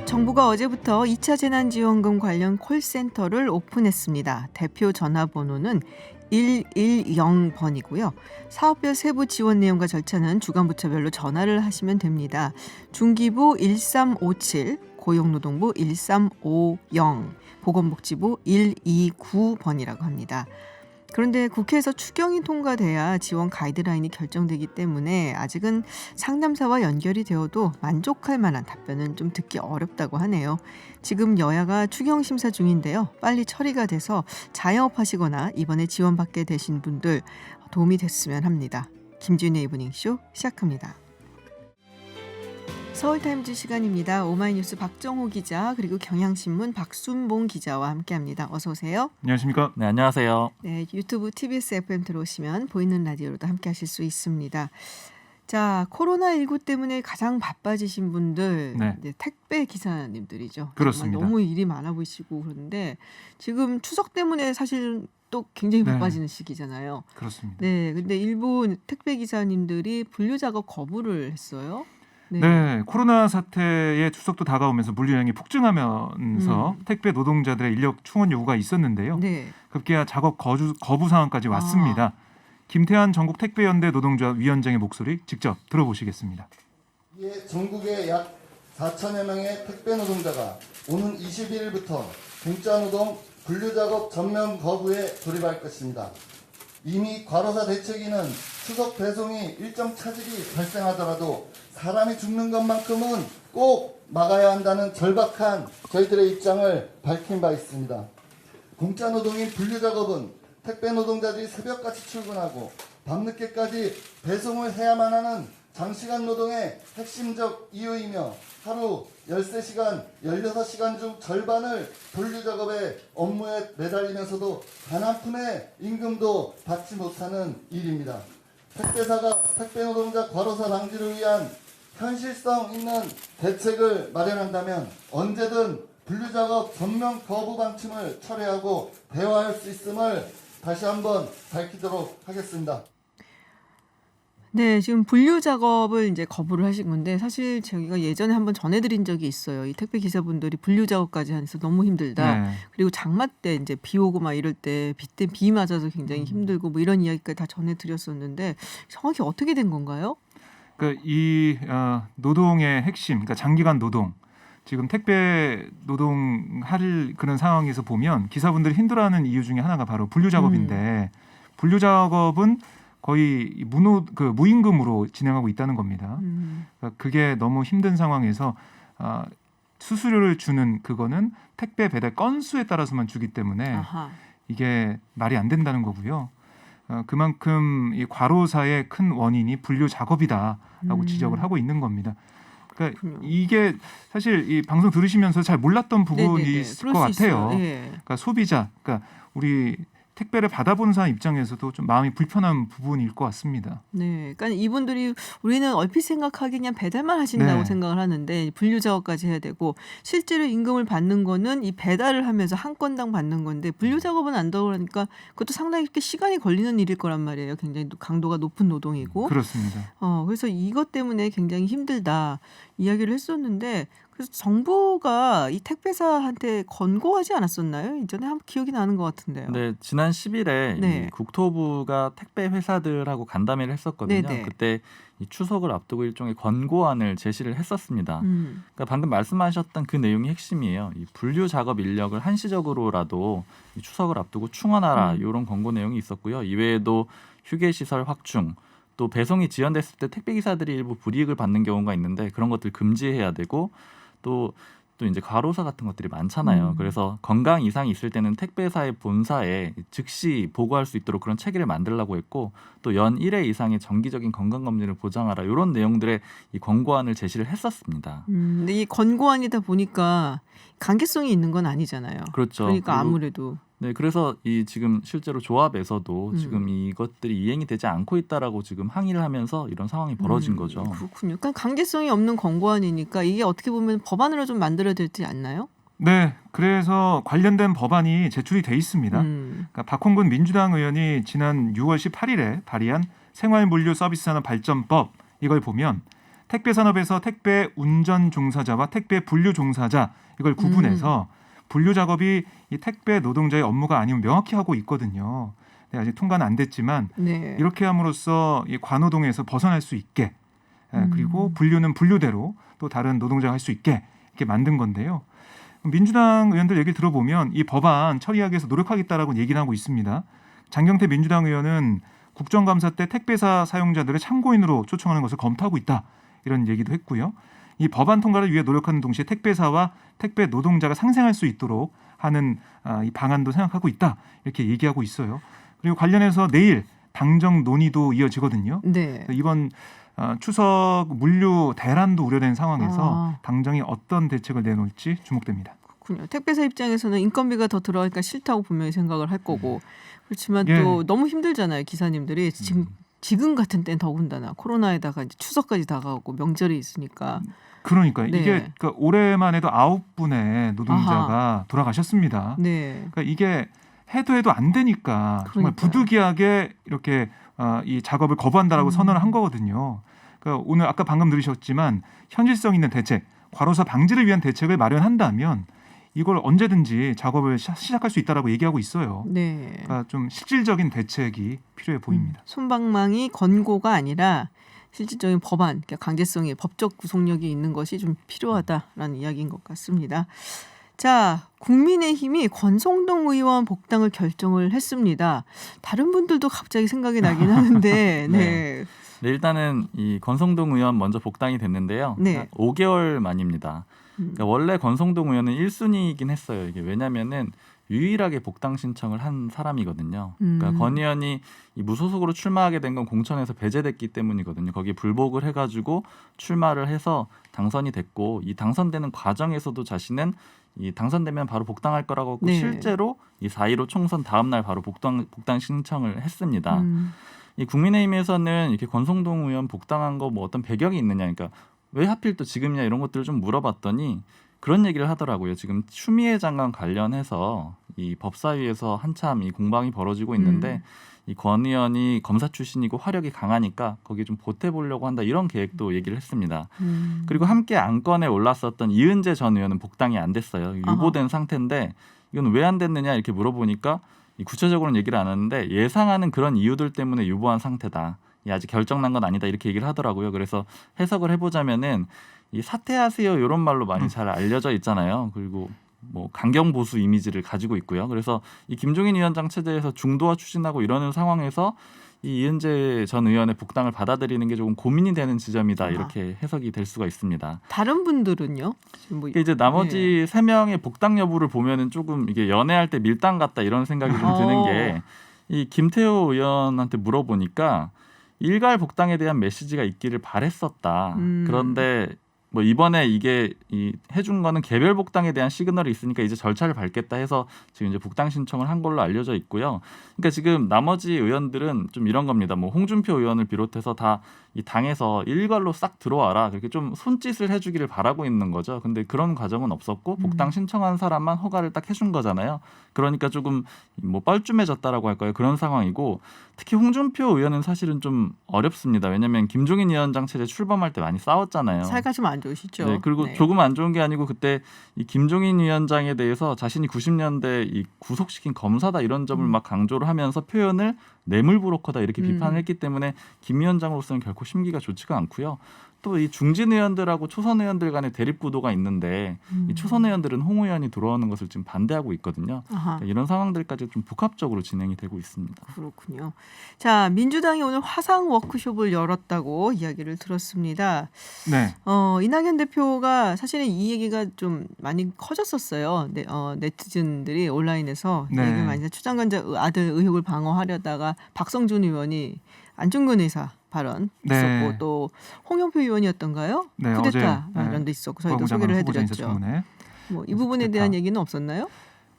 정부가 어제부터 2차 재난지원금 관련 콜센터를 오픈했습니다. 대표 전화번호는 110번이고요. 사업별 세부 지원 내용과 절차는 주관부처별로 전화를 하시면 됩니다. 중기부 1357, 고용노동부 1350, 보건복지부 129번이라고 합니다. 그런데 국회에서 추경이 통과돼야 지원 가이드라인이 결정되기 때문에 아직은 상담사와 연결이 되어도 만족할 만한 답변은 좀 듣기 어렵다고 하네요. 지금 여야가 추경 심사 중인데요. 빨리 처리가 돼서 자영업하시거나 이번에 지원받게 되신 분들 도움이 됐으면 합니다. 김준의 이브닝쇼 시작합니다. 서울타임즈 시간입니다. 오마이뉴스 박정호 기자 그리고 경향신문 박순봉 기자와 함께합니다. 어서 오세요. 안녕하십니까? 네, 안녕하세요. 네, 유튜브 TBS FM 들어오시면 보이는 라디오로도 함께하실 수 있습니다. 자, 코로나19 때문에 가장 바빠지신 분들 네. 이제 택배 기사님들이죠. 그렇습니다. 정말 너무 일이 많아 보이시고 그런데 지금 추석 때문에 사실 또 굉장히 네. 바빠지는 시기잖아요. 그렇습니다. 네, 근데 일부 택배 기사님들이 분류 작업 거부를 했어요. 네, 코로나 사태에 추석도 다가오면서 물류량이 폭증하면서 택배 노동자들의 인력 충원 요구가 있었는데요. 네. 급기야 작업 거부 상황까지 왔습니다. 김태환 전국 택배연대 노동조합 위원장의 목소리 직접 들어보시겠습니다. 전국에 약 4천여 명의 택배 노동자가 오는 21일부터 공짜 노동 분류 작업 전면 거부에 돌입할 것입니다. 이미 과로사 대책위는 추석 배송이 일정 차질이 발생하더라도 사람이 죽는 것만큼은 꼭 막아야 한다는 절박한 저희들의 입장을 밝힌 바 있습니다. 공짜 노동인 분류 작업은 택배 노동자들이 새벽같이 출근하고 밤늦게까지 배송을 해야만 하는 장시간 노동의 핵심적 이유이며 하루 13시간, 16시간 중 절반을 분류 작업의 업무에 매달리면서도 단 한 푼의 임금도 받지 못하는 일입니다. 택배사가 택배 노동자 과로사 방지를 위한 현실성 있는 대책을 마련한다면 언제든 분류 작업 전면 거부 방침을 철회하고 대화할 수 있음을 다시 한번 밝히도록 하겠습니다. 네, 지금 분류 작업을 이제 거부를 하신 건데 사실 저희가 예전에 한번 전해드린 적이 있어요. 이 택배 기사분들이 분류 작업까지 해서 너무 힘들다. 네. 그리고 장마 때 이제 비 오고 막 이럴 때 비 맞아서 굉장히 힘들고 뭐 이런 이야기까지 다 전해드렸었는데 정확히 어떻게 된 건가요? 그러니까 이 노동의 핵심, 그러니까 장기간 노동. 지금 택배 노동할 그런 상황에서 보면 기사분들이 힘들어하는 이유 중에 하나가 바로 분류 작업인데 분류 작업은 거의 무임금으로 진행하고 있다는 겁니다. 그러니까 그게 너무 힘든 상황에서 수수료를 주는 그거는 택배 배달 건수에 따라서만 주기 때문에 아하. 이게 말이 안 된다는 거고요. 그만큼 이 과로사의 큰 원인이 분류 작업이다라고 지적을 하고 있는 겁니다. 그러니까 그렇군요. 이게 사실 이 방송 들으시면서 잘 몰랐던 부분이 네네네. 있을 그럴 것 수 같아요. 있어요. 예. 그러니까 소비자, 그러니까 우리 택배를 받아보는 사람 입장에서도 좀 마음이 불편한 부분일 것 같습니다. 네, 그러니까 이분들이 우리는 얼핏 생각하기 그냥 배달만 하신다고 네. 생각을 하는데 분류 작업까지 해야 되고 실제로 임금을 받는 거는 이 배달을 하면서 한 건당 받는 건데 분류 작업은 안 들어가니까 그것도 상당히 이렇게 시간이 걸리는 일일 거란 말이에요. 굉장히 강도가 높은 노동이고. 그렇습니다. 그래서 이것 때문에 굉장히 힘들다 이야기를 했었는데 그래서 정부가 이 택배사한테 권고하지 않았었나요? 이전에 한 기억이 나는 것 같은데요. 네, 지난 10일에 네. 이 국토부가 택배 회사들하고 간담회를 했었거든요. 네네. 그때 이 추석을 앞두고 일종의 권고안을 제시를 했었습니다. 그러니까 방금 말씀하셨던 그 내용이 핵심이에요. 이 분류 작업 인력을 한시적으로라도 이 추석을 앞두고 충원하라 이런 권고 내용이 있었고요. 이외에도 휴게 시설 확충, 또 배송이 지연됐을 때 택배 기사들이 일부 불이익을 받는 경우가 있는데 그런 것들 금지해야 되고 또 이제 과로사 같은 것들이 많잖아요. 그래서 건강 이상이 있을 때는 택배사의 본사에 즉시 보고할 수 있도록 그런 체계를 만들라고 했고 또 연 1회 이상의 정기적인 건강 검진을 보장하라 이런 내용들의 이 권고안을 제시를 했었습니다. 근데 이 권고안이다 보니까 강제성이 있는 건 아니잖아요. 그렇죠. 그러니까 그리고 아무래도 네, 그래서 이 지금 실제로 조합에서도 지금 이것들이 이행이 되지 않고 있다라고 지금 항의를 하면서 이런 상황이 벌어진 거죠. 그렇군요. 그러니까 강제성이 없는 권고안이니까 이게 어떻게 보면 법안으로 좀 만들어야 되지 않나요? 네, 그래서 관련된 법안이 제출이 돼 있습니다. 그러니까 박홍근 민주당 의원이 지난 6월 18일에 발의한 생활물류 서비스산업 발전법 이걸 보면 택배 산업에서 택배 운전 종사자와 택배 분류 종사자 이걸 구분해서 분류 작업이 이 택배 노동자의 업무가 아니면 명확히 하고 있거든요. 네, 아직 통과는 안 됐지만 네. 이렇게 함으로써 이 관노동에서 벗어날 수 있게 그리고 분류는 분류대로 또 다른 노동자가 할 수 있게 이렇게 만든 건데요. 민주당 의원들 얘기를 들어보면 이 법안 처리하기 위해서 노력하겠다라고 얘기를 하고 있습니다. 장경태 민주당 의원은 국정감사 때 택배사 사용자들을 참고인으로 초청하는 것을 검토하고 있다 이런 얘기도 했고요. 이 법안 통과를 위해 노력하는 동시에 택배사와 택배 노동자가 상생할 수 있도록 하는 이 방안도 생각하고 있다 이렇게 얘기하고 있어요. 그리고 관련해서 내일 당정 논의도 이어지거든요. 네. 이번 추석 물류 대란도 우려된 상황에서 당정이 어떤 대책을 내놓을지 주목됩니다. 그렇군요. 택배사 입장에서는 인건비가 더 들어가니까 싫다고 분명히 생각을 할 거고 그렇지만 예. 또 너무 힘들잖아요. 기사님들이 지금 같은 때는 더군다나 코로나에다가 이제 추석까지 다가오고 명절이 있으니까. 그러니까 네. 이게 그러니까 올해만 해도 9분의 노동자가 돌아가셨습니다. 네. 그러니까 이게 해도 안 되니까 정말 그러니까요. 부득이하게 이렇게 이 작업을 거부한다라고 선언을 한 거거든요. 그러니까 오늘 아까 방금 들으셨지만 현실성 있는 대책, 과로사 방지를 위한 대책을 마련한다면 이걸 언제든지 작업을 시작할 수 있다라고 얘기하고 있어요. 네. 그러니까 좀 실질적인 대책이 필요해 보입니다. 솜방망이 권고가 아니라 실질적인 법안, 그러니까 강제성이 법적 구속력이 있는 것이 좀 필요하다라는 이야기인 것 같습니다. 자, 국민의힘이 권성동 의원 복당을 결정을 했습니다. 다른 분들도 갑자기 생각이 나긴 하는데, 네. 네, 일단은 이 권성동 의원 먼저 복당이 됐는데요. 네. 5개월 만입니다. 그러니까 원래 권성동 의원은 1순위이긴 했어요. 이게 왜냐면은 유일하게 복당 신청을 한 사람이거든요. 그러니까 권 의원이 이 무소속으로 출마하게 된 건 공천에서 배제됐기 때문이거든요. 거기에 불복을 해가지고 출마를 해서 당선이 됐고 이 당선되는 과정에서도 자신은 이 당선되면 바로 복당할 거라고 하고 네. 실제로 이 4.15 총선 다음 날 바로 복당 신청을 했습니다. 이 국민의힘에서는 이렇게 권성동 의원 복당한 거 뭐 어떤 배경이 있느냐, 그러니까 왜 하필 또 지금이냐 이런 것들을 좀 물어봤더니 그런 얘기를 하더라고요. 지금 추미애 장관 관련해서 이 법사위에서 한참 이 공방이 벌어지고 있는데 이 권 의원이 검사 출신이고 화력이 강하니까 거기에 좀 보태보려고 한다 이런 계획도 얘기를 했습니다. 그리고 함께 안건에 올랐었던 이은재 전 의원은 복당이 안 됐어요. 유보된 상태인데 이건 왜 안 됐느냐 이렇게 물어보니까 구체적으로는 얘기를 안 하는데 예상하는 그런 이유들 때문에 유보한 상태다. 아직 결정난 건 아니다 이렇게 얘기를 하더라고요. 그래서 해석을 해보자면은 이 사퇴하세요 이런 말로 많이 잘 알려져 있잖아요. 그리고 뭐 강경 보수 이미지를 가지고 있고요. 그래서 이 김종인 위원장 체제에서 중도화 추진하고 이러는 상황에서 이 이은재 전 의원의 복당을 받아들이는 게 조금 고민이 되는 지점이다 이렇게 해석이 될 수가 있습니다. 다른 분들은요? 지금 뭐 이제 나머지 3명의 복당 여부를 보면은 조금 이게 연애할 때 밀당 같다 이런 생각이 좀 드는 게 이 김태호 의원한테 물어보니까 일괄 복당에 대한 메시지가 있기를 바랬었다. 그런데 뭐 이번에 이게 해준 거는 개별 복당에 대한 시그널이 있으니까 이제 절차를 밟겠다 해서 지금 이제 복당 신청을 한 걸로 알려져 있고요. 그러니까 지금 나머지 의원들은 좀 이런 겁니다. 뭐 홍준표 의원을 비롯해서 다 이 당에서 일괄로 싹 들어와라 그렇게 좀 손짓을 해주기를 바라고 있는 거죠. 근데 그런 과정은 없었고 복당 신청한 사람만 허가를 딱 해준 거잖아요. 그러니까 조금 뭐 뻘쭘해졌다라고 할까요? 그런 상황이고 특히 홍준표 의원은 사실은 좀 어렵습니다. 왜냐하면 김종인 위원장 체제 출범할 때 많이 싸웠잖아요. 사이가 좀 안 좋으시죠? 네, 그리고 네. 조금 안 좋은 게 아니고 그때 이 김종인 위원장에 대해서 자신이 90년대 이 구속시킨 검사다 이런 점을 막 강조를 하면서 표현을 뇌물 브로커다 이렇게 비판을 했기 때문에 김 위원장으로서는 결코 심기가 좋지가 않고요. 또 이 중진 의원들하고 초선 의원들 간의 대립 구도가 있는데 이 초선 의원들은 홍 의원이 들어오는 것을 지금 반대하고 있거든요. 그러니까 이런 상황들까지 좀 복합적으로 진행이 되고 있습니다. 그렇군요. 자, 민주당이 오늘 화상 워크숍을 열었다고 이야기를 들었습니다. 네. 이낙연 대표가 사실은 이 얘기가 좀 많이 커졌었어요. 네티즌들이 온라인에서 네. 얘기를 많이 해서 추장관자 아들 의혹을 방어하려다가 박성준 의원이 안중근 의사 발언 있었고 네. 또 홍영표 의원이었던가요? 네, 쿠데타 어제, 이런 데 있었고 저희도 법무장관 소개를 후보자 해드렸죠. 인사청문회. 뭐 이 부분에 대한 얘기는 없었나요?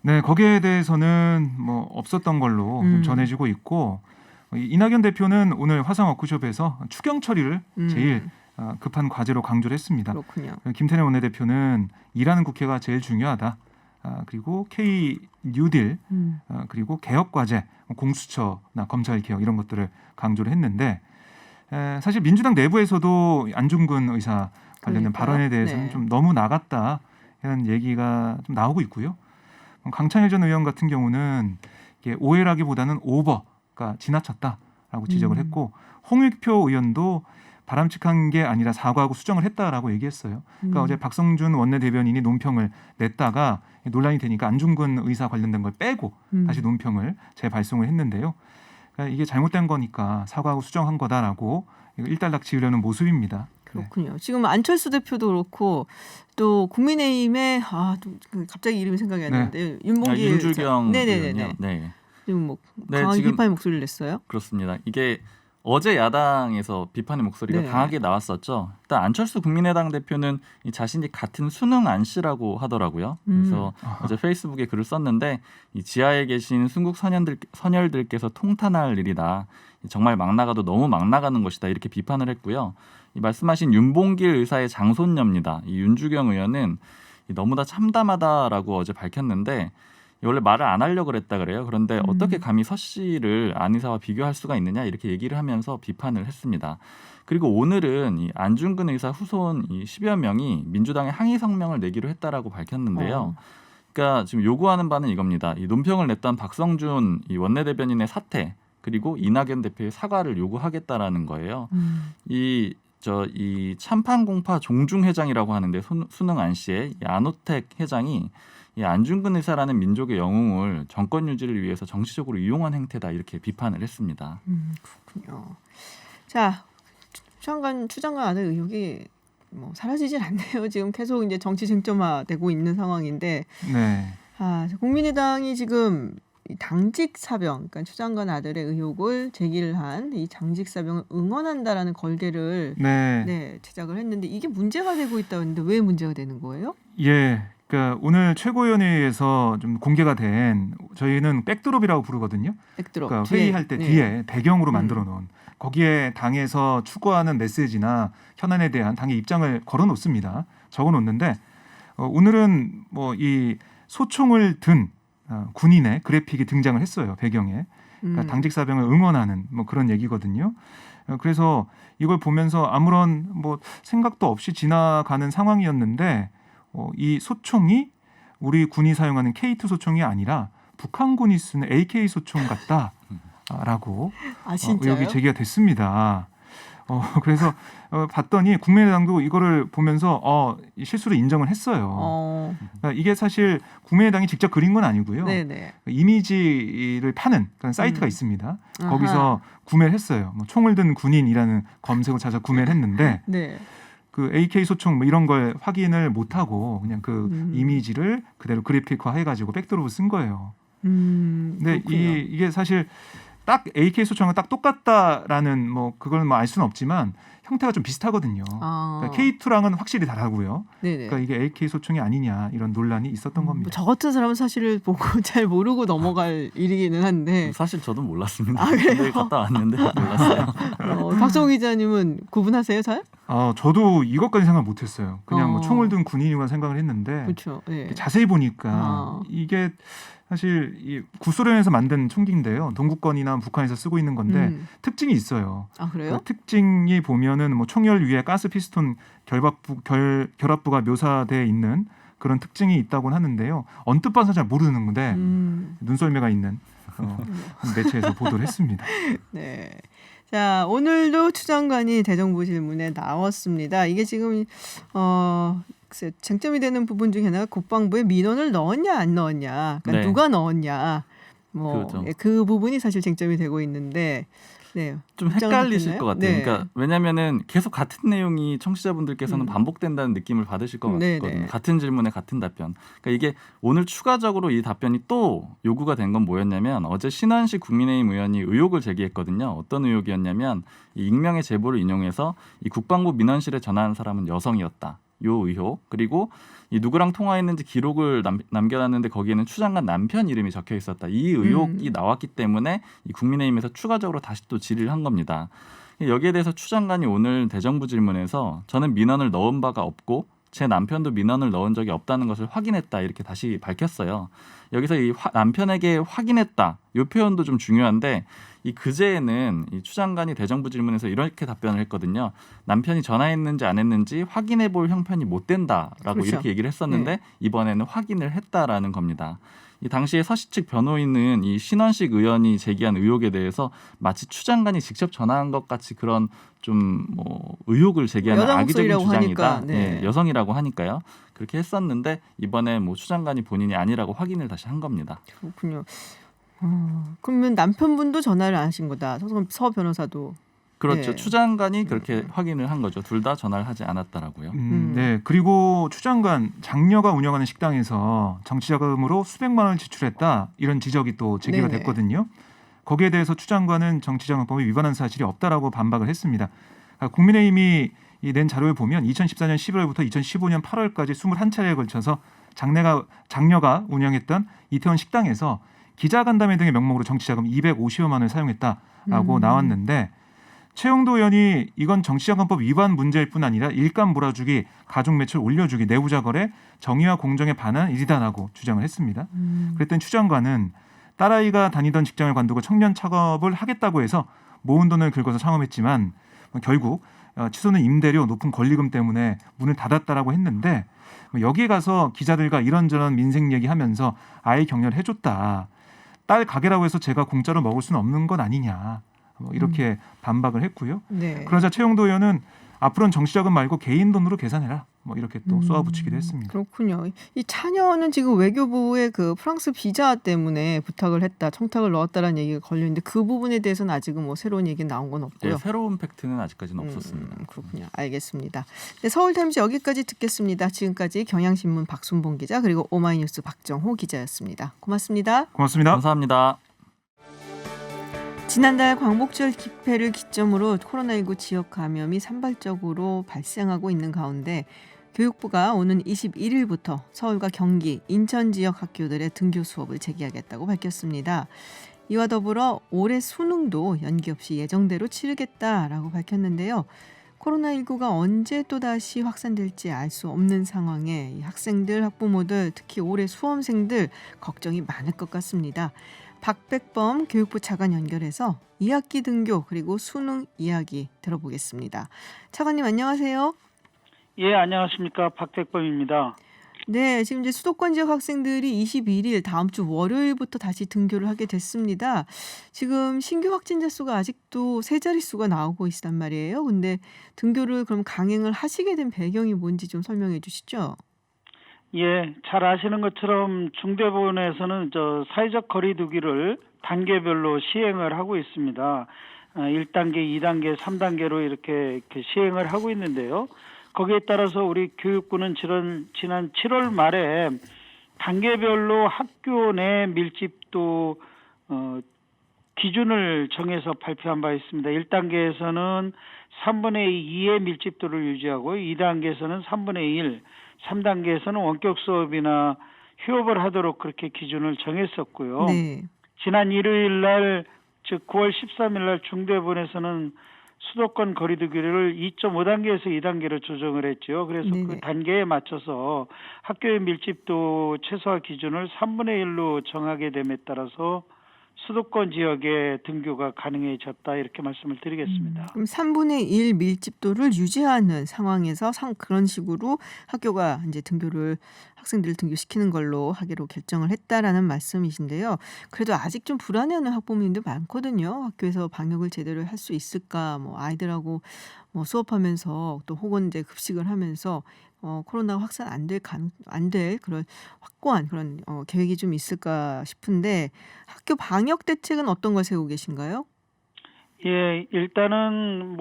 네, 거기에 대해서는 뭐 없었던 걸로 좀 전해지고 있고 이낙연 대표는 오늘 화상 워크숍에서 추경 처리를 제일 급한 과제로 강조를 했습니다. 그렇군요. 김태년 원내대표는 일하는 국회가 제일 중요하다. 그리고 K 뉴딜 그리고 개혁 과제, 공수처나 검찰 개혁 이런 것들을 강조를 했는데 사실 민주당 내부에서도 안중근 의사 관련된 그러니까요. 발언에 대해서는 네. 좀 너무 나갔다 이런 얘기가 좀 나오고 있고요. 강창일 전 의원 같은 경우는 이게 오해라기보다는 오버가 지나쳤다라고 지적을 했고 홍익표 의원도 바람직한 게 아니라 사과하고 수정을 했다라고 얘기했어요. 그러니까 어제 박성준 원내대변인이 논평을 냈다가 논란이 되니까 안중근 의사 관련된 걸 빼고 다시 논평을 재발송을 했는데요. 그러니까 이게 잘못된 거니까 사과하고 수정한 거다라고 일단락 지으려는 모습입니다. 그렇군요. 지금 안철수 대표도 그렇고 또 국민의힘의 또 갑자기 이름이 생각이 안 나는데 윤봉길 윤주경 네네네. 의원이요. 네. 지금 뭐 네, 강하게 지금 비판의 목소리를 냈어요. 그렇습니다. 이게 어제 야당에서 비판의 목소리가 네. 강하게 나왔었죠. 일단 안철수 국민의당 대표는 이 자신이 같은 수능 안 씨라고 하더라고요. 그래서 어제 페이스북에 글을 썼는데 이 지하에 계신 순국 선열들께서 통탄할 일이다. 정말 막 나가도 너무 막 나가는 것이다. 이렇게 비판을 했고요. 이 말씀하신 윤봉길 의사의 장손녀입니다. 이 윤주경 의원은 너무나 참담하다라고 어제 밝혔는데 원래 말을 안 하려고 그랬다 그래요. 그런데 어떻게 감히 서 씨를 안 의사와 비교할 수가 있느냐 이렇게 얘기를 하면서 비판을 했습니다. 그리고 오늘은 이 안중근 의사 후손 이 10여 명이 민주당에 항의 성명을 내기로 했다라고 밝혔는데요. 그러니까 지금 요구하는 바는 이겁니다. 이 논평을 냈던 박성준 이 원내대변인의 사퇴 그리고 이낙연 대표의 사과를 요구하겠다라는 거예요. 이 참판공파 종중회장이라고 하는데 수능 안씨의 안호택 회장이 이 안중근 의사라는 민족의 영웅을 정권 유지를 위해서 정치적으로 이용한 행태다 이렇게 비판을 했습니다. 그렇군요. 자, 추장관 아들 의혹이 뭐 사라지질 않네요. 지금 계속 이제 정치 쟁점화되고 있는 상황인데, 네. 국민의당이 지금 이 당직 사병, 그러니까 추장관 아들의 의혹을 제기를 한 이 당직 사병을 응원한다라는 걸개를 제작을 했는데 이게 문제가 되고 있다고 했는데 왜 문제가 되는 거예요? 예. 그러니까 오늘 최고위원회에서 좀 공개가 된 저희는 백드롭이라고 부르거든요. 백드롭. 그러니까 회의할 때 뒤에 배경으로 만들어 놓은 거기에 당에서 추구하는 메시지나 현안에 대한 당의 입장을 걸어 놓습니다. 적어 놓는데 오늘은 뭐 이 소총을 든 군인의 그래픽이 등장을 했어요. 배경에. 그러니까 당직 사병을 응원하는 뭐 그런 얘기거든요. 그래서 이걸 보면서 아무런 뭐 생각도 없이 지나가는 상황이었는데 이 소총이 우리 군이 사용하는 K2 소총이 아니라 북한군이 쓰는 AK 소총 같다라고 진짜요? 의혹이 제기가 됐습니다. 그래서 봤더니 국민의당도 이거를 보면서 실수를 인정을 했어요. 그러니까 이게 사실 국민의당이 직접 그린 건 아니고요. 네네. 이미지를 파는 그런 사이트가 있습니다. 아하. 거기서 구매를 했어요. 뭐 총을 든 군인이라는 검색을 찾아 구매를 했는데 네. 그 AK 소총 뭐 이런 걸 확인을 못 하고 그냥 그 이미지를 그대로 그래픽화 해가지고 백드롭을 쓴 거예요. 근데 이게 사실 딱 AK 소총과 딱 똑같다라는 뭐 그걸 뭐 알 수는 없지만 형태가 좀 비슷하거든요. 그러니까 K2랑은 확실히 다르고요. 네네. 그러니까 이게 AK 소총이 아니냐 이런 논란이 있었던 겁니다. 저 같은 사람은 사실을 보고 잘 모르고 넘어갈 일이기는 한데 사실 저도 몰랐습니다. 그래요? 근데 갔다 왔는데 몰랐어요. 박성호 기자님은 구분하세요, 잘? 저도 이것까지 생각 못했어요. 그냥 뭐 총을 든 군인이구나 생각을 했는데 그렇죠. 네. 자세히 보니까 이게 사실 이 구소련에서 만든 총기인데요. 동구권이나 북한에서 쓰고 있는 건데 특징이 있어요. 그래요? 그 특징이 보면은 뭐 총열 위에 가스 피스톤 결합부가 묘사되어 있는 그런 특징이 있다고 하는데요. 언뜻 봐서 잘 모르는 건데 눈썰매가 있는 매체에서 보도를 했습니다. 네. 자, 오늘도 추 장관이 대정부 질문에 나왔습니다. 이게 지금 쟁점이 되는 부분 중에 하나가 국방부에 민원을 넣었냐 안 넣었냐, 그러니까 누가 넣었냐, 그렇죠. 그 부분이 사실 쟁점이 되고 있는데, 좀 헷갈리실 것 같아요. 네. 그러니까 왜냐하면은 계속 같은 내용이 청취자분들께서는 반복된다는 느낌을 받으실 것 같거든요. 같은 질문에 같은 답변. 그러니까 이게 오늘 추가적으로 이 답변이 또 요구가 된 건 뭐였냐면 어제 신원식 국민의힘 의원이 의혹을 제기했거든요. 어떤 의혹이었냐면 이 익명의 제보를 인용해서 이 국방부 민원실에 전화한 사람은 여성이었다. 요 의혹. 그리고 이 누구랑 통화했는지 기록을 남겨놨는데 거기에는 추 장관 남편 이름이 적혀 있었다. 이 의혹이 나왔기 때문에 이 국민의힘에서 추가적으로 다시 또 질의를 한 겁니다. 여기에 대해서 추 장관이 오늘 대정부 질문에서 저는 민원을 넣은 바가 없고 제 남편도 민원을 넣은 적이 없다는 것을 확인했다 이렇게 다시 밝혔어요. 여기서 이 남편에게 확인했다 이 표현도 좀 중요한데 이 그제에는 이 추 장관이 대정부 질문에서 이렇게 답변을 했거든요. 남편이 전화했는지 안 했는지 확인해 볼 형편이 못 된다라고 그렇죠. 이렇게 얘기를 했었는데 이번에는 확인을 했다라는 겁니다. 이 당시에 서씨 측 변호인은 이 신원식 의원이 제기한 의혹에 대해서 마치 추 장관이 직접 전화한 것 같이 그런 좀 뭐 의혹을 제기하는 여성 악의적인 목소리라고 주장이다. 하니까, 네. 여성이라고 하니까요. 그렇게 했었는데 이번에 뭐 추 장관이 본인이 아니라고 확인을 다시 한 겁니다. 그렇군요. 그러면 남편분도 전화를 안 하신 거다. 서 변호사도. 그렇죠. 네. 추 장관이 그렇게 확인을 한 거죠. 둘 다 전화를 하지 않았다라고요. 네. 그리고 추 장관 장녀가 운영하는 식당에서 정치자금으로 수백만 원을 지출했다 이런 지적이 또 제기가 네네. 됐거든요. 거기에 대해서 추 장관은 정치자금법에 위반한 사실이 없다라고 반박을 했습니다. 국민의힘이 낸 자료를 보면 2014년 11월부터 2015년 8월까지 21차례에 걸쳐서 장녀가 운영했던 이태원 식당에서 기자간담회 등의 명목으로 정치자금 250여만 원을 사용했다라고 나왔는데 최영도 의원이 이건 정치자금법 위반 문제일 뿐 아니라 일감 몰아주기, 가족 매출 올려주기, 내부자 거래, 정의와 공정에 반한 일이다라고 주장을 했습니다. 그랬더니 추 장관은 딸아이가 다니던 직장을 관두고 청년 창업을 하겠다고 해서 모은 돈을 긁어서 창업했지만 결국 취소는 임대료, 높은 권리금 때문에 문을 닫았다라고 했는데 여기에 가서 기자들과 이런저런 민생 얘기하면서 아이 격려를 해줬다. 딸 가게라고 해서 제가 공짜로 먹을 수는 없는 것 아니냐. 이렇게 반박을 했고요. 네. 그러자 최영도 의원은 앞으로는 정치자금 말고 개인 돈으로 계산해라. 이렇게 또 쏘아붙이기도 했습니다. 그렇군요. 이 차녀는 지금 외교부의 그 프랑스 비자 때문에 부탁을 했다, 청탁을 넣었다라는 얘기가 걸려 있는데 그 부분에 대해서는 아직은 뭐 새로운 얘기 나온 건 없고요. 네, 새로운 팩트는 아직까지는 없었습니다. 그렇군요. 알겠습니다. 네, 서울타임즈 여기까지 듣겠습니다. 지금까지 경향신문 박순봉 기자 그리고 오마이뉴스 박정호 기자였습니다. 고맙습니다. 고맙습니다. 감사합니다. 지난달 광복절 집회를 기점으로 코로나19 지역 감염이 산발적으로 발생하고 있는 가운데 교육부가 오는 21일부터 서울과 경기, 인천 지역 학교들의 등교 수업을 재개하겠다고 밝혔습니다. 이와 더불어 올해 수능도 연기 없이 예정대로 치르겠다라고 밝혔는데요. 코로나19가 언제 또다시 확산될지 알 수 없는 상황에 이 학생들, 학부모들, 특히 올해 수험생들 걱정이 많을 것 같습니다. 박백범 교육부 차관 연결해서 2학기 등교 그리고 수능 이야기 들어보겠습니다. 차관님 안녕하세요. 예, 안녕하십니까. 박백범입니다. 네, 지금 이제 수도권 지역 학생들이 21일 다음 주 월요일부터 다시 등교를 하게 됐습니다. 지금 신규 확진자 수가 아직도 세 자릿수가 나오고 있단 말이에요. 근데 등교를 그럼 강행을 하시게 된 배경이 뭔지 좀 설명해 주시죠. 예, 잘 아시는 것처럼 중대본에서는 사회적 거리두기를 단계별로 시행을 하고 있습니다. 1단계, 2단계, 3단계로 이렇게 시행을 하고 있는데요. 거기에 따라서 우리 교육부는 지난 7월 말에 단계별로 학교 내 밀집도 기준을 정해서 발표한 바 있습니다. 1단계에서는 3분의 2의 밀집도를 유지하고 2단계에서는 3분의 1, 3단계에서는 원격 수업이나 휴업을 하도록 그렇게 기준을 정했었고요. 네. 지난 일요일 날, 즉 9월 13일 날 중대본에서는 수도권 거리두기를 2.5단계에서 2단계로 조정을 했죠. 그래서 네네. 그 단계에 맞춰서 학교의 밀집도 최소화 기준을 3분의 1로 정하게 됨에 따라서 수도권 지역의 등교가 가능해졌다 이렇게 말씀을 드리겠습니다. 그럼 3분의 1 밀집도를 유지하는 상황에서 그런 식으로 학교가 이제 학생들을 등교시키는 걸로 하기로 결정을 했다라는 말씀이신데요. 그래도 아직 좀 불안해하는 학부모님들 많거든요. 학교에서 방역을 제대로 할 수 있을까? 아이들하고 수업하면서 또 혹은 이제 급식을 하면서 코로나가 확산 안 될 그런 확고한 그런 계획이 좀 있을까 싶은데 학교 방역 대책은 어떤 걸 세우고 계신가요? 예, 일단은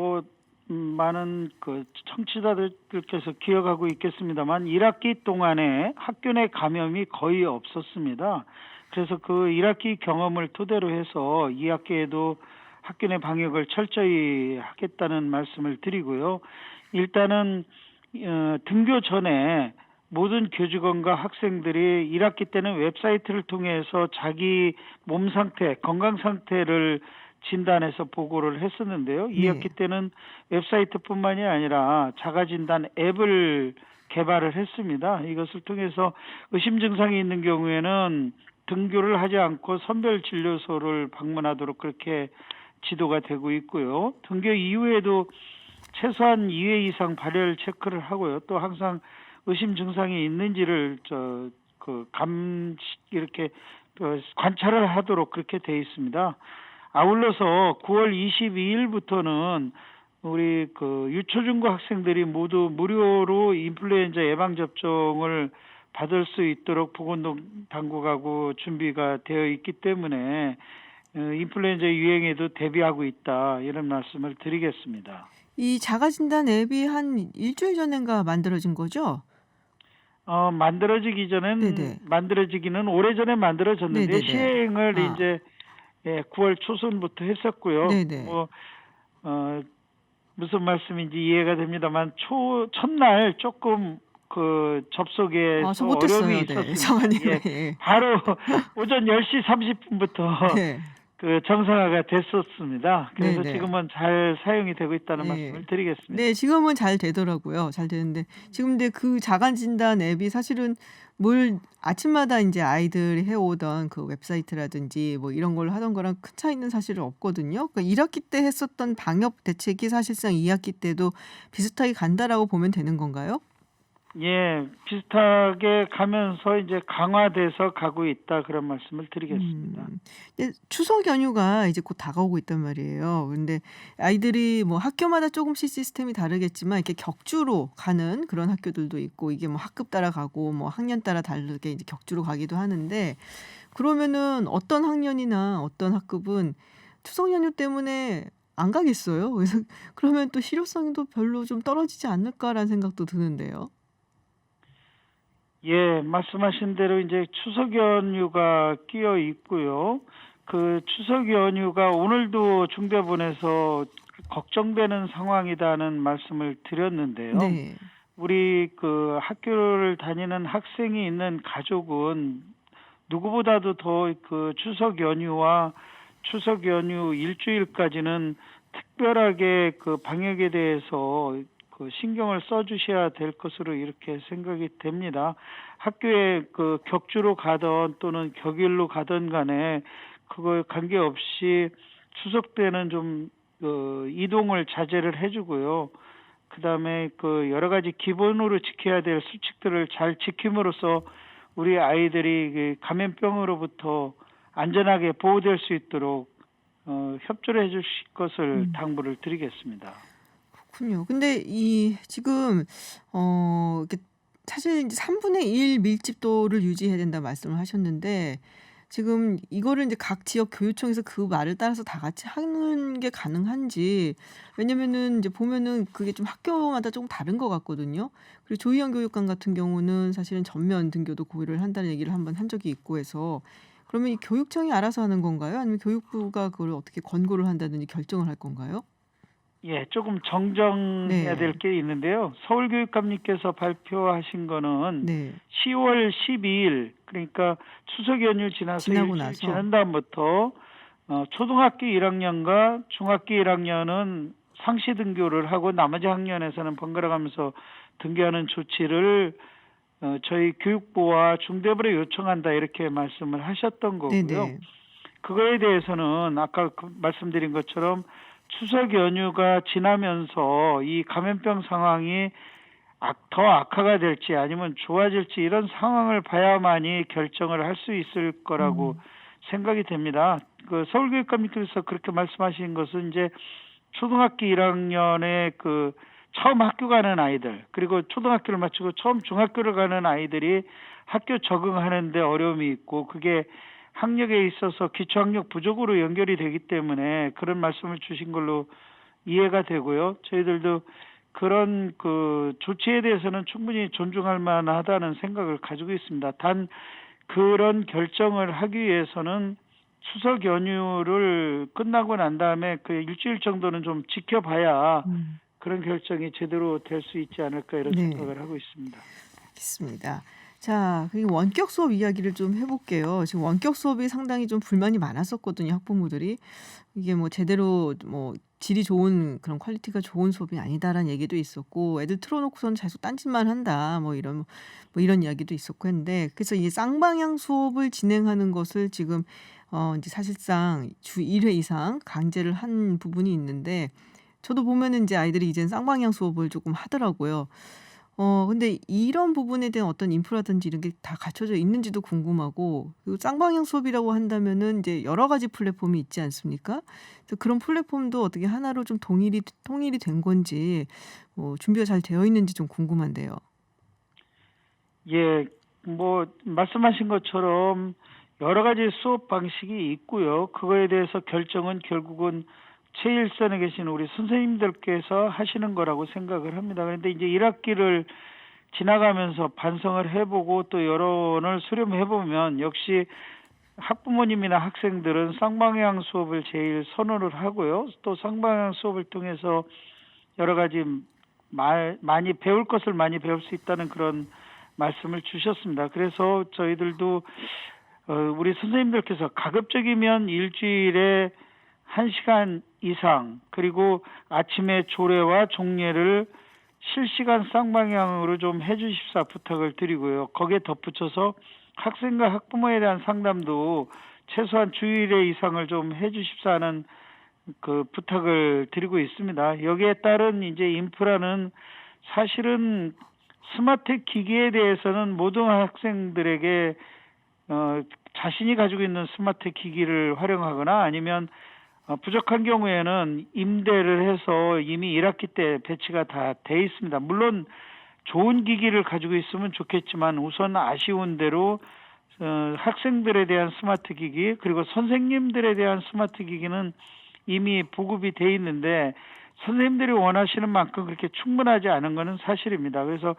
많은 청취자들께서 기억하고 있겠습니다만 1학기 동안에 학교 내 감염이 거의 없었습니다. 그래서 그 1학기 경험을 토대로 해서 2학기에도 학교 내 방역을 철저히 하겠다는 말씀을 드리고요. 일단은 등교 전에 모든 교직원과 학생들이 1학기 때는 웹사이트를 통해서 자기 몸 상태, 건강 상태를 진단해서 보고를 했었는데요. 2학기 때는 웹사이트뿐만이 아니라 자가진단 앱을 개발을 했습니다. 이것을 통해서 의심 증상이 있는 경우에는 등교를 하지 않고 선별 진료소를 방문하도록 그렇게 지도가 되고 있고요. 등교 이후에도 최소한 2회 이상 발열 체크를 하고요. 또 항상 의심 증상이 있는지를 이렇게 관찰을 하도록 그렇게 돼 있습니다. 아울러서 9월 22일부터는 우리 유초중고 학생들이 모두 무료로 인플루엔자 예방 접종을 받을 수 있도록 보건당국하고 준비가 되어 있기 때문에 인플루엔자 유행에도 대비하고 있다, 이런 말씀을 드리겠습니다. 이 자가진단 앱이 한 일주일 전인가 만들어진 거죠? 만들어지기는 오래전에 만들어졌는데 네네네. 시행을 이제 9월 초순부터 했었고요. 네네. 무슨 말씀인지 이해가 됩니다만 첫날 조금 접속에서 저 못했어요. 어려움이 네. 있었습니다. 정원님. 예, 바로 오전 10시 30분부터 네. 정상화가 됐었습니다. 그래서 네네. 지금은 잘 사용이 되고 있다는 네. 말씀을 드리겠습니다. 네, 지금은 잘 되더라고요. 잘 되는데 지금 근데 그 자가진단 앱이 사실은 아침마다 이제 아이들이 해오던 그 웹사이트라든지 뭐 이런 걸 하던 거랑 큰 차이는 사실은 없거든요. 그러니까 1학기 때 했었던 방역 대책이 사실상 2학기 때도 비슷하게 간다라고 보면 되는 건가요? 예, 비슷하게 가면서 이제 강화돼서 가고 있다, 그런 말씀을 드리겠습니다. 근데 추석 연휴가 이제 곧 다가오고 있단 말이에요. 그런데 아이들이 뭐 학교마다 조금씩 시스템이 다르겠지만 이렇게 격주로 가는 그런 학교들도 있고, 이게 뭐 학급 따라 가고 뭐 학년 따라 다르게 이제 격주로 가기도 하는데, 그러면은 어떤 학년이나 어떤 학급은 추석 연휴 때문에 안 가겠어요. 그래서 그러면 또 실효성도 별로 좀 떨어지지 않을까라는 생각도 드는데요. 예, 말씀하신 대로 이제 추석 연휴가 끼어 있고요. 그 추석 연휴가 오늘도 중대본에서 걱정되는 상황이다는 말씀을 드렸는데요. 네. 우리 학교를 다니는 학생이 있는 가족은 누구보다도 더 추석 연휴와 추석 연휴 일주일까지는 특별하게 방역에 대해서 신경을 써주셔야 될 것으로 이렇게 생각이 됩니다. 학교에 격주로 가던 또는 격일로 가던 간에 그거에 관계없이 추석 때는 좀 이동을 자제를 해주고요. 그다음에 여러 가지 기본으로 지켜야 될 수칙들을 잘 지킴으로써 우리 아이들이 감염병으로부터 안전하게 보호될 수 있도록 협조를 해주실 것을 당부를 드리겠습니다. 그렇군요. 근데 지금 이렇게 사실 이제 3분의 1 밀집도를 유지해야 된다 말씀을 하셨는데, 지금 이거를 이제 각 지역 교육청에서 그 말을 따라서 다 같이 하는 게 가능한지, 왜냐면은 이제 보면은 그게 좀 학교마다 조금 다른 것 같거든요. 그리고 조희연 교육감 같은 경우는 사실은 전면 등교도 고려를 한다는 얘기를 한번 한 적이 있고 해서, 그러면 이 교육청이 알아서 하는 건가요? 아니면 교육부가 그걸 어떻게 권고를 한다든지 결정을 할 건가요? 예, 조금 정정해야 네. 될 게 있는데요. 서울교육감님께서 발표하신 거는 네. 10월 12일, 그러니까 추석 연휴 지나서 지나고 일주일 나서. 지난 다음부터 초등학교 1학년과 중학교 1학년은 상시 등교를 하고 나머지 학년에서는 번갈아 가면서 등교하는 조치를 저희 교육부와 중대본에 요청한다, 이렇게 말씀을 하셨던 거고요. 네네. 그거에 대해서는 아까 말씀드린 것처럼 추석 연휴가 지나면서 이 감염병 상황이 더 악화가 될지 아니면 좋아질지 이런 상황을 봐야만이 결정을 할 수 있을 거라고 생각이 됩니다. 서울교육감님께서 그렇게 말씀하신 것은 이제 초등학교 1학년에 처음 학교 가는 아이들, 그리고 초등학교를 마치고 처음 중학교를 가는 아이들이 학교 적응하는 데 어려움이 있고, 그게 학력에 있어서 기초학력 부족으로 연결이 되기 때문에 그런 말씀을 주신 걸로 이해가 되고요. 저희들도 그런 조치에 대해서는 충분히 존중할 만하다는 생각을 가지고 있습니다. 단 그런 결정을 하기 위해서는 추석 연휴를 끝나고 난 다음에 일주일 정도는 좀 지켜봐야 그런 결정이 제대로 될 수 있지 않을까, 이런 네. 생각을 하고 있습니다. 알겠습니다. 자, 그리고 원격 수업 이야기를 좀 해볼게요. 지금 원격 수업이 상당히 좀 불만이 많았었거든요, 학부모들이. 이게 뭐 제대로 뭐 질이 좋은 그런 퀄리티가 좋은 수업이 아니다라는 얘기도 있었고, 애들 틀어놓고선 계속 딴짓만 한다, 뭐 이런 이야기도 있었고 했는데, 그래서 이 쌍방향 수업을 진행하는 것을 지금 이제 사실상 주 1회 이상 강제를 한 부분이 있는데, 저도 보면은 이제 아이들이 이젠 쌍방향 수업을 조금 하더라고요. 근데 이런 부분에 대한 어떤 인프라든지 이런 게 다 갖춰져 있는지도 궁금하고, 그리고 쌍방향 수업이라고 한다면은 이제 여러 가지 플랫폼이 있지 않습니까? 그래서 그런 플랫폼도 어떻게 하나로 좀 통일이 된 건지, 준비가 잘 되어 있는지 좀 궁금한데요. 예, 뭐 말씀하신 것처럼 여러 가지 수업 방식이 있고요. 그거에 대해서 결정은 결국은 최일선에 계신 우리 선생님들께서 하시는 거라고 생각을 합니다. 그런데 이제 1학기를 지나가면서 반성을 해보고 또 여론을 수렴해보면 역시 학부모님이나 학생들은 쌍방향 수업을 제일 선호를 하고요. 또 쌍방향 수업을 통해서 여러 가지 많이 배울 것을 많이 배울 수 있다는 그런 말씀을 주셨습니다. 그래서 저희들도 우리 선생님들께서 가급적이면 일주일에 1시간 이상, 그리고 아침에 조례와 종례를 실시간 쌍방향으로 좀 해주십사 부탁을 드리고요. 거기에 덧붙여서 학생과 학부모에 대한 상담도 최소한 주일에 이상을 좀 해주십사 하는 그 부탁을 드리고 있습니다. 여기에 따른 이제 인프라는 사실은 스마트 기기에 대해서는 모든 학생들에게 자신이 가지고 있는 스마트 기기를 활용하거나 아니면 부족한 경우에는 임대를 해서 이미 1학기 때 배치가 다 돼 있습니다. 물론 좋은 기기를 가지고 있으면 좋겠지만 우선 아쉬운 대로 학생들에 대한 스마트 기기 그리고 선생님들에 대한 스마트 기기는 이미 보급이 돼 있는데 선생님들이 원하시는 만큼 그렇게 충분하지 않은 것은 사실입니다. 그래서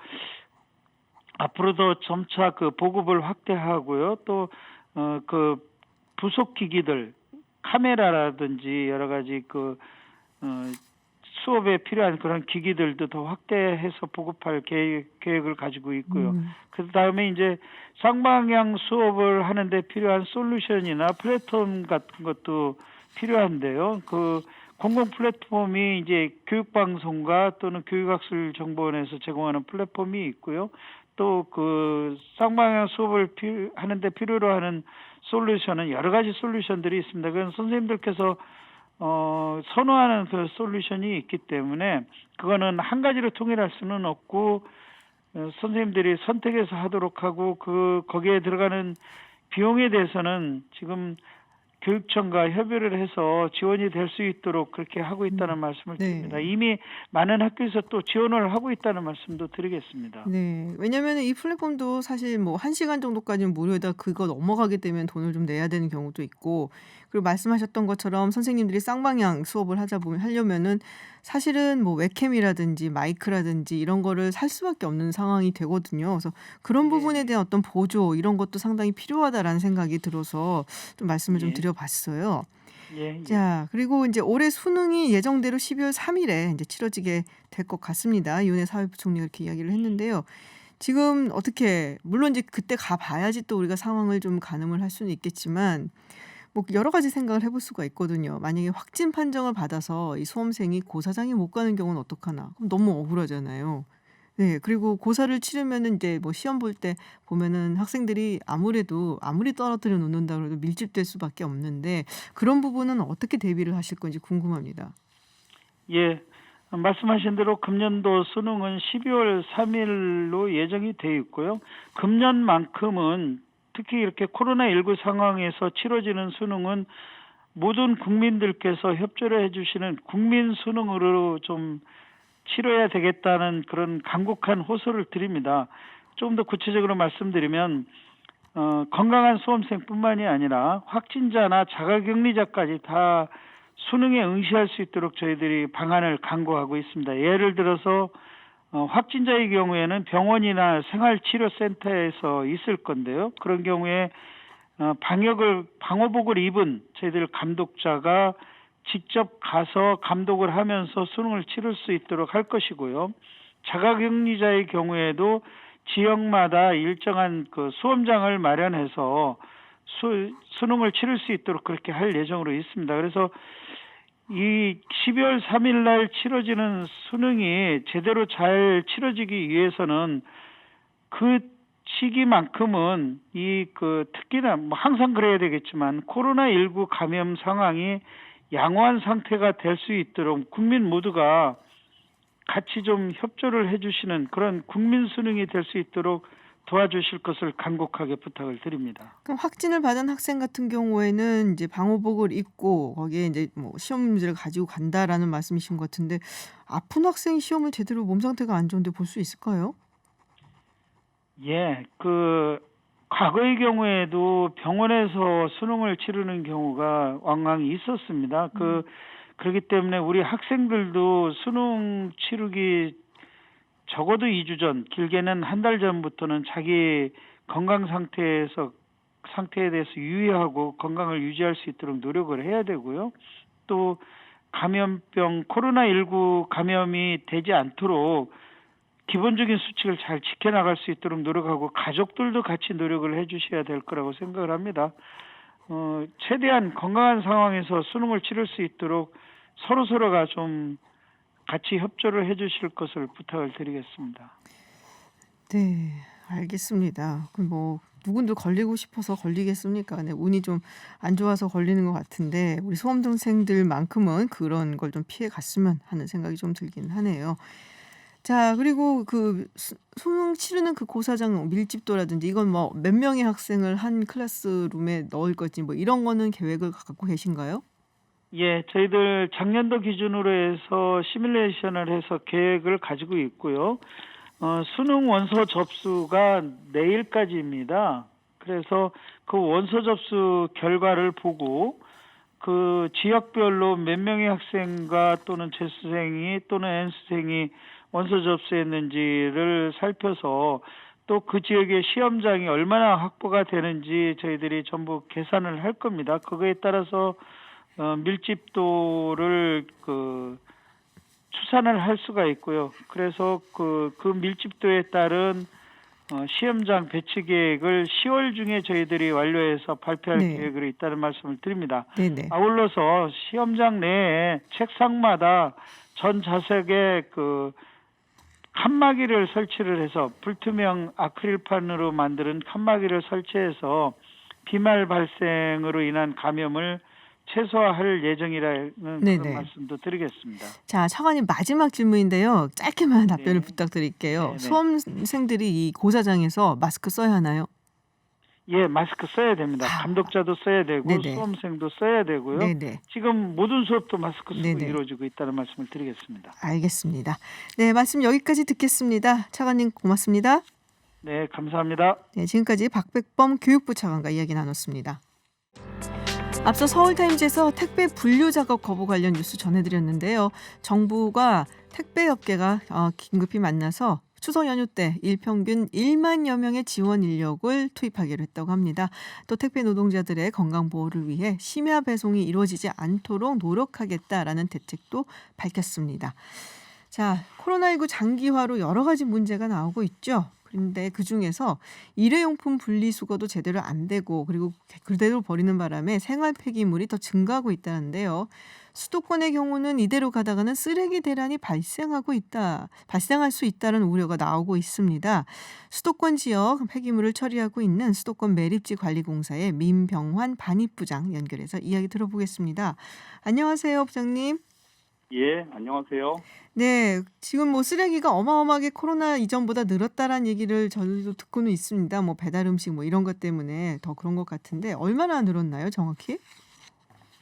앞으로도 점차 그 보급을 확대하고요. 또 그 부속 기기들 카메라라든지 여러 가지 수업에 필요한 그런 기기들도 더 확대해서 보급할 계획을 가지고 있고요. 그 다음에 이제 쌍방향 수업을 하는데 필요한 솔루션이나 플랫폼 같은 것도 필요한데요. 그 공공 플랫폼이 이제 교육방송과 또는 교육학술정보원에서 제공하는 플랫폼이 있고요. 또 그 쌍방향 수업을 하는데 필요로 하는 솔루션은 여러 가지 솔루션들이 있습니다. 그건 선생님들께서 선호하는 그 솔루션이 있기 때문에 그거는 한 가지로 통일할 수는 없고 선생님들이 선택해서 하도록 하고 거기에 들어가는 비용에 대해서는 지금 교육청과 협의를 해서 지원이 될 수 있도록 그렇게 하고 있다는 말씀을 드립니다. 네. 이미 많은 학교에서 또 지원을 하고 있다는 말씀도 드리겠습니다. 네. 왜냐면 이 플랫폼도 사실 뭐 1시간 정도까지는 무료에다 그거 넘어가게 되면 돈을 좀 내야 되는 경우도 있고, 그리고 말씀하셨던 것처럼 선생님들이 쌍방향 수업을 하려면은 사실은 뭐 웹캠이라든지 마이크라든지 이런 거를 살 수밖에 없는 상황이 되거든요. 그래서 그런 부분에 대한 어떤 보조 이런 것도 상당히 필요하다라는 생각이 들어서 좀 말씀을 좀 예. 드려봤어요. 예. 자, 그리고 이제 올해 수능이 예정대로 12월 3일에 이제 치러지게 될 것 같습니다. 이은혜 사회부총리가 이렇게 이야기를 했는데요. 지금 어떻게, 물론 이제 그때 가봐야지 또 우리가 상황을 좀 가늠을 할 수는 있겠지만, 뭐 여러 가지 생각을 해볼 수가 있거든요. 만약에 확진 판정을 받아서 이 수험생이 고사장에 못 가는 경우는 어떡하나? 그럼 너무 억울하잖아요. 네, 그리고 고사를 치르면은 이제 뭐 시험 볼 때 보면은 학생들이 아무리 떨어뜨려 놓는다 그래도 밀집될 수밖에 없는데 그런 부분은 어떻게 대비를 하실 건지 궁금합니다. 예. 말씀하신 대로 금년도 수능은 12월 3일로 예정이 돼 있고요. 금년만큼은 특히 이렇게 코로나19 상황에서 치러지는 수능은 모든 국민들께서 협조를 해주시는 국민 수능으로 좀 치러야 되겠다는 그런 간곡한 호소를 드립니다. 조금 더 구체적으로 말씀드리면 건강한 수험생뿐만이 아니라 확진자나 자가격리자까지 다 수능에 응시할 수 있도록 저희들이 방안을 강구하고 있습니다. 예를 들어서 확진자의 경우에는 병원이나 생활치료센터에서 있을 건데요. 그런 경우에 방호복을 입은 저희들 감독자가 직접 가서 감독을 하면서 수능을 치를 수 있도록 할 것이고요. 자가격리자의 경우에도 지역마다 일정한 그 수험장을 마련해서 수능을 치를 수 있도록 그렇게 할 예정으로 있습니다. 그래서 이 12월 3일 날 치러지는 수능이 제대로 잘 치러지기 위해서는 그 시기만큼은 특히나 뭐 항상 그래야 되겠지만 코로나19 감염 상황이 양호한 상태가 될 수 있도록 국민 모두가 같이 좀 협조를 해주시는 그런 국민 수능이 될 수 있도록 도와주실 것을 간곡하게 부탁을 드립니다. 그럼 확진을 받은 학생 같은 경우에는 이제 방호복을 입고 거기에 이제 뭐 시험 문제를 가지고 간다라는 말씀이신 것 같은데 아픈 학생이 시험을 제대로 몸 상태가 안 좋은데 볼 수 있을까요? 예, 과거의 경우에도 병원에서 수능을 치르는 경우가 왕왕 있었습니다. 그렇기 때문에 우리 학생들도 수능 치르기 적어도 2주 전, 길게는 한 달 전부터는 자기 건강 상태에 대해서 유의하고 건강을 유지할 수 있도록 노력을 해야 되고요. 또 감염병 코로나19 감염이 되지 않도록 기본적인 수칙을 잘 지켜나갈 수 있도록 노력하고 가족들도 같이 노력을 해주셔야 될 거라고 생각을 합니다. 최대한 건강한 상황에서 수능을 치를 수 있도록 서로가 좀 같이 협조를 해주실 것을 부탁을 드리겠습니다. 네, 알겠습니다. 그럼 뭐 누군도 걸리고 싶어서 걸리겠습니까? 네, 운이 좀 안 좋아서 걸리는 것 같은데 우리 수험생들만큼은 그런 걸 좀 피해 갔으면 하는 생각이 좀 들긴 하네요. 자, 그리고 수능 치르는 그 고사장 밀집도라든지 이건 뭐 몇 명의 학생을 한 클래스룸에 넣을 건지 뭐 이런 거는 계획을 갖고 계신가요? 예, 저희들 작년도 기준으로 해서 시뮬레이션을 해서 계획을 가지고 있고요. 수능 원서 접수가 내일까지입니다. 그래서 그 원서 접수 결과를 보고 그 지역별로 몇 명의 학생과 또는 재수생이 또는 N수생이 원서 접수했는지를 살펴서 또 그 지역의 시험장이 얼마나 확보가 되는지 저희들이 전부 계산을 할 겁니다. 그거에 따라서 밀집도를 추산을 할 수가 있고요. 그래서 그 밀집도에 따른 시험장 배치 계획을 10월 중에 저희들이 완료해서 발표할 네. 계획으로 있다는 말씀을 드립니다. 네네. 아울러서 시험장 내에 책상마다 전 좌석에 칸막이를 설치를 해서 불투명 아크릴판으로 만드는 칸막이를 설치해서 비말 발생으로 인한 감염을 최소화할 예정이라는 네네. 그런 말씀도 드리겠습니다. 자, 차관님 마지막 질문인데요. 짧게만 답변을 네. 부탁드릴게요. 네네. 수험생들이 이 고사장에서 마스크 써야 하나요? 예, 마스크 써야 됩니다. 감독자도 써야 되고 네네. 수험생도 써야 되고요. 네네. 지금 모든 수업도 마스크 쓰고 네네. 이루어지고 있다는 말씀을 드리겠습니다. 알겠습니다. 네, 말씀 여기까지 듣겠습니다. 차관님 고맙습니다. 네, 감사합니다. 네, 지금까지 박백범 교육부 차관과 이야기 나눴습니다. 앞서 서울타임즈에서 택배 분류 작업 거부 관련 뉴스 전해드렸는데요. 정부가 택배업계가 긴급히 만나서 추석 연휴 때 일평균 1만여 명의 지원 인력을 투입하기로 했다고 합니다. 또 택배 노동자들의 건강보호를 위해 심야 배송이 이루어지지 않도록 노력하겠다라는 대책도 밝혔습니다. 자, 코로나19 장기화로 여러 가지 문제가 나오고 있죠. 그런데 그중에서 일회용품 분리수거도 제대로 안 되고 그리고 그대로 버리는 바람에 생활 폐기물이 더 증가하고 있다는데요. 수도권의 경우는 이대로 가다가는 쓰레기 대란이 발생할 수 있다는 우려가 나오고 있습니다. 수도권 지역 폐기물을 처리하고 있는 수도권 매립지 관리공사의 민병환 반입부장 연결해서 이야기 들어보겠습니다. 안녕하세요, 부장님. 예, 안녕하세요. 네, 지금 뭐 쓰레기가 어마어마하게 코로나 이전보다 늘었다라는 얘기를 저희도 듣고는 있습니다. 뭐 배달 음식 뭐 이런 것 때문에 더 그런 것 같은데 얼마나 늘었나요, 정확히?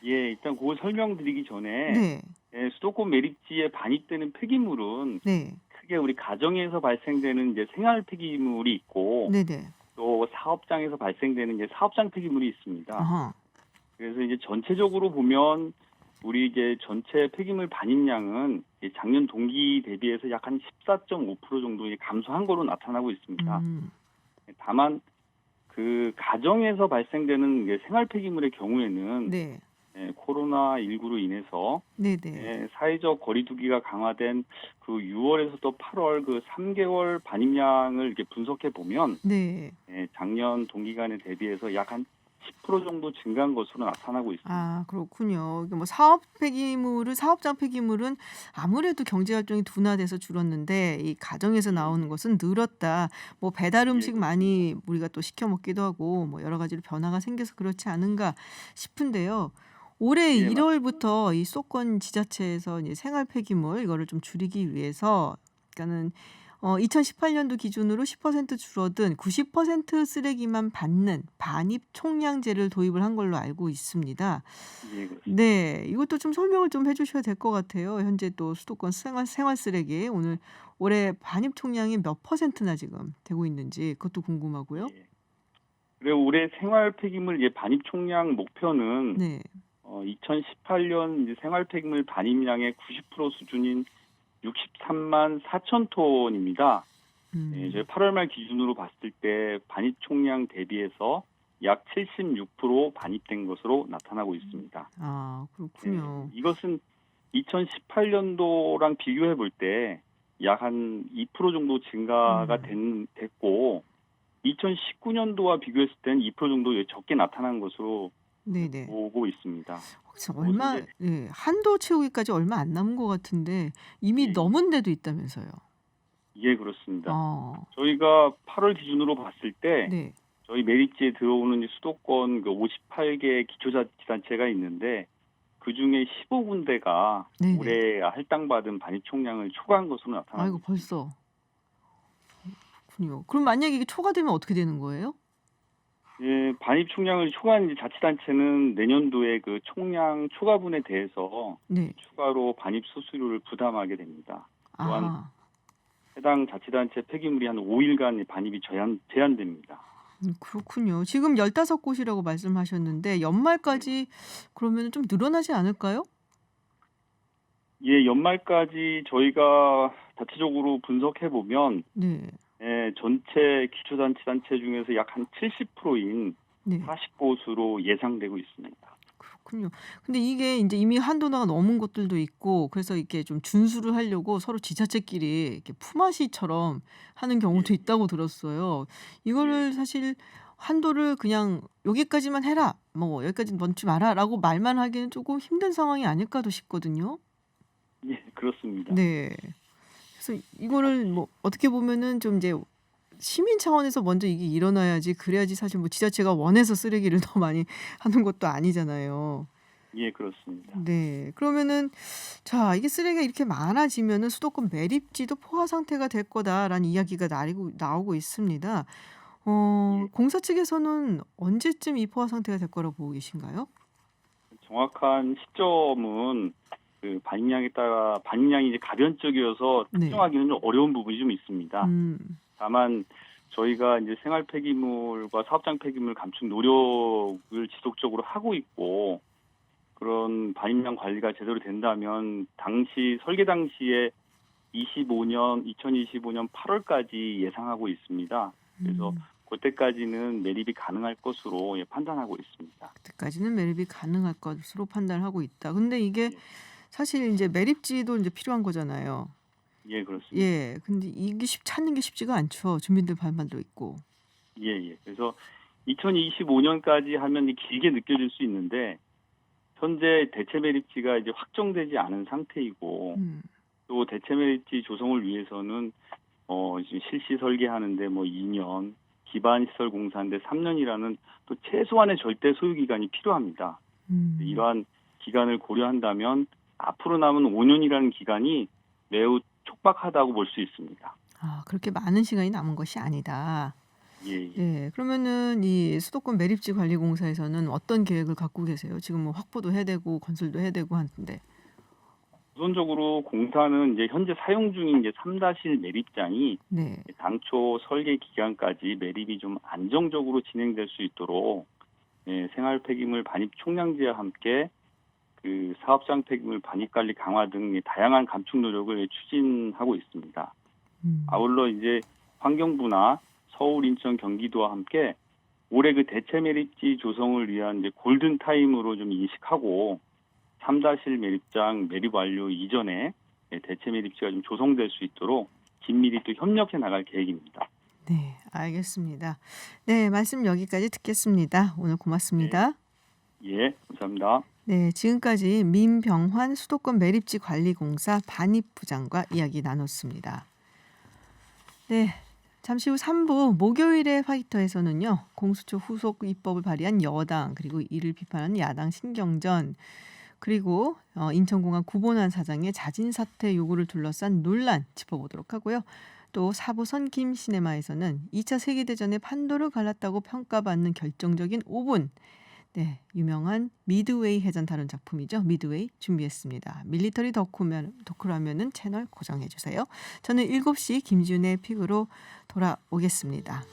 예, 일단 그걸 설명드리기 전에 네, 예, 수도권 매립지에 반입되는 폐기물은 네, 크게 우리 가정에서 발생되는 이제 생활 폐기물이 있고 네, 네. 또 사업장에서 발생되는 이제 사업장 폐기물이 있습니다. 아하, 그래서 이제 전체적으로 보면 우리 이제 전체 폐기물 반입량은 작년 동기 대비해서 약 한 14.5% 정도 감소한 거로 나타나고 있습니다. 다만 그 가정에서 발생되는 생활 폐기물의 경우에는 네, 코로나19로 인해서 네네. 사회적 거리두기가 강화된 그 6월에서 또 8월 그 3개월 반입량을 이렇게 분석해 보면 네. 작년 동기간에 대비해서 약 한 10% 정도 증가한 것으로 나타나고 있습니다. 아, 그렇군요. 이게 뭐 사업장 폐기물은 아무래도 경제 활동이 둔화돼서 줄었는데 이 가정에서 나오는 것은 늘었다. 뭐 배달 음식 그렇습니다. 많이 우리가 또 시켜 먹기도 하고 뭐 여러 가지로 변화가 생겨서 그렇지 않은가 싶은데요. 올해 예, 맞습니다. 1월부터 이 수도권 지자체에서 이제 생활 폐기물 이거를 좀 줄이기 위해서 그러니까는 2018년도 기준으로 10% 줄어든 90% 쓰레기만 받는 반입 총량제를 도입을 한 걸로 알고 있습니다. 예, 그렇습니다. 네, 이것도 좀 설명을 좀 해주셔야 될 것 같아요. 현재 또 수도권 생활 쓰레기 올해 반입 총량이 몇 %나 지금 되고 있는지 그것도 궁금하고요. 예. 그리고 올해 생활 폐기물 반입 총량 목표는 네, 2018년 이제 생활 폐기물 반입량의 90% 수준인 63만 4천 톤입니다. 저희 8월 말 기준으로 봤을 때 반입 총량 대비해서 약 76% 반입된 것으로 나타나고 있습니다. 아, 그렇군요. 이것은 2018년도랑 비교해 볼 때 약 한 2% 정도 증가가 됐고 2019년도와 비교했을 때는 2% 정도 적게 나타난 것으로 네네. 보고 있습니다. 혹시 그것은 이제 한도 채우기까지 얼마 안 남은 것 같은데 이미 예, 넘은 데도 있다면서요. 그렇습니다. 어, 저희가 8월 기준으로 봤을 때 네, 저희 매립지에 들어오는 수도권 그 58개 기초자치단체가 있는데 그 중에 15군데가 네네. 올해 할당받은 반입 총량을 초과한 것으로 나타나고 아이고 있습니다. 벌써 그렇군요. 그럼 만약에 이게 초과되면 어떻게 되는 거예요? 반입 총량을 초과한 이제 자치단체는 내년도에 그 총량 초과분에 대해서 네. 추가로 반입 수수료를 부담하게 됩니다. 또한 아하. 해당 자치단체 폐기물이 한 5일간 반입이 제한됩니다. 그렇군요. 지금 15곳이라고 말씀하셨는데 연말까지 그러면 좀 늘어나지 않을까요? 연말까지 저희가 자체적으로 분석해 보면 네. 전체 기초자치단체 중에서 약 한 70%인 네. 40곳으로 예상되고 있습니다. 그렇군요. 근데 이게 인제 이미 한도가 넘은 곳들도 있고 그래서 이렇게 좀 준수를 하려고 서로 지자체끼리 이렇게 품앗이처럼 하는 경우도 있다고 들었어요. 이거를 사실 한도를 그냥 "여기까지만 해라." 뭐 "여기까지는 넘지 마라."라고 말만 하기는 쪼금 힘든 상황이 아닐까도 싶거든요. 그렇습니다. 네. 그래서 이거를 뭐 어떻게 보면은 좀 이제 시민 차원에서 먼저 이게 일어나야지 그래야지 사실 뭐 지자체가 원해서 쓰레기를 더 많이 하는 것도 아니잖아요. 그렇습니다. 네. 그러면은 자 이게 쓰레기가 이렇게 많아지면은 수도권 매립지도 포화 상태가 될 거다라는 이야기가 나오고 있습니다. 공사 측에서는 언제쯤 이 포화 상태가 될 거라고 보고 계신가요? 정확한 시점은 그 반입량이 이제 가변적이어서 네. 특정하기는 좀 어려운 부분이 좀 있습니다. 음. 다만 저희가 이제 생활 폐기물과 사업장 폐기물 감축 노력을 지속적으로 하고 있고 그런 반입량 관리가 제대로 된다면 설계 당시에 2025년 8월까지 예상하고 있습니다. 그래서 그때까지는 매립이 가능할 것으로 판단하고 있습니다. 그때까지는 매립이 가능할 것으로 판단하고 있다. 근데 이게 사실 이제 매립지도 이제 필요한 거잖아요. 그렇습니다. 예. 근데 이게 찾는 게 쉽지가 않죠. 주민들 반발도 있고. 그래서 2025년까지 하면 길게 느껴질 수 있는데 현재 대체 매립지가 이제 확정되지 않은 상태이고 또 대체 매립지 조성을 위해서는 지금 실시 설계하는데 2년, 기반 시설 공사인데 3년이라는 또 최소한의 절대 소요 기간이 필요합니다. 이러한 기간을 고려한다면 앞으로 남은 5년이라는 기간이 매우 촉박하다고 볼 수 있습니다. 아, 그렇게 많은 시간이 남은 것이 아니다. 예. 그러면은 이 수도권 매립지 관리 공사에서는 어떤 계획을 갖고 계세요? 지금 뭐 확보도 해야 되고 건설도 해야 되고 하는데. 우선적으로 공사는 이제 현재 사용 중인 이제 3-1 매립장이 네. 당초 설계 기간까지 매립이 좀 안정적으로 진행될 수 있도록 생활 폐기물 반입 총량제와 함께 그 사업장 폐기물 반입 관리 강화 등 다양한 감축 노력을 추진하고 있습니다. 아울러 이제 환경부나 서울, 인천, 경기도와 함께 올해 그 대체 매립지 조성을 위한 이제 골든 타임으로 좀 인식하고 3-1 매립장 매립 완료 이전에 대체 매립지가 좀 조성될 수 있도록 긴밀히 또 협력해 나갈 계획입니다. 네, 알겠습니다. 네, 말씀 여기까지 듣겠습니다. 오늘 고맙습니다. 예, 감사합니다. 네, 지금까지 민병환 수도권 매립지 관리공사 반입부장과 이야기 나눴습니다. 네, 잠시 후 3부 목요일의 화이터에서는요. 공수처 후속 입법을 발의한 여당 그리고 이를 비판하는 야당 신경전 그리고 인천공항 구본환 사장의 자진 사퇴 요구를 둘러싼 논란 짚어보도록 하고요. 또 4부 선김 시네마에서는 2차 세계대전의 판도를 갈랐다고 평가받는 결정적인 5분 네, 유명한 미드웨이 해전 다룬 작품이죠. 미드웨이 준비했습니다. 밀리터리 덕후라면은 채널 고정해주세요. 저는 7시 김지윤의 픽으로 돌아오겠습니다.